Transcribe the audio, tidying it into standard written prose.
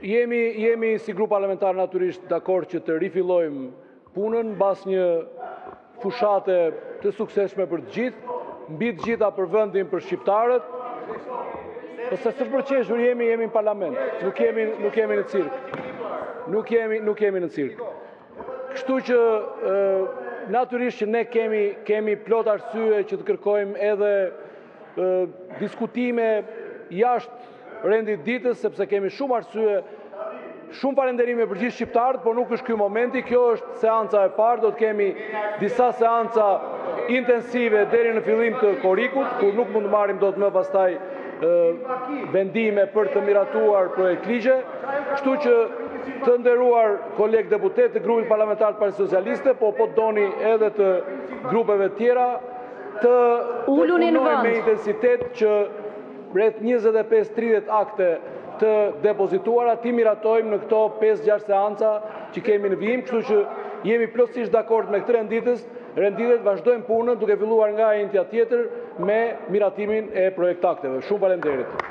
Jemi si grup parlamentar natyrisht dakord që të rifillojmë punën mbas një fushate të suksesshme për të gjithë, mbi të gjitha për vendin, për shqiptarët. Po se s'është për qeshur, jemi në parlament, nuk jemi në cirk. Nuk jemi në cirk. Kështu që natyrisht që ne kemi plot arsye që të kërkojmë edhe diskutime jashtë rendit ditës, sepse kemi shumë arsye, shumë falenderime për gjithë shqiptarët, por nuk është ky momenti. Kjo është seanca e parë, do të kemi disa seanca intensive deri në fillim të korrikut, kur nuk mund të marrim dot më pastaj vendime për të miratuar projekt ligje. Kështu që të nderuar kolegë deputet të grupit parlamentar të Partisë Socialiste, po doni edhe të grupeve tjera, të punojmë me intensitet që rreth 25-30 akte të depozituara ti miratojmë në këto 5-6 seanca që kemi në vijim, kështu që jemi plotësisht dakord me këtë renditës. Renditet vazhdojmë punën duke filluar nga entja tjetër me miratimin e projektakteve. Shumë faleminderit.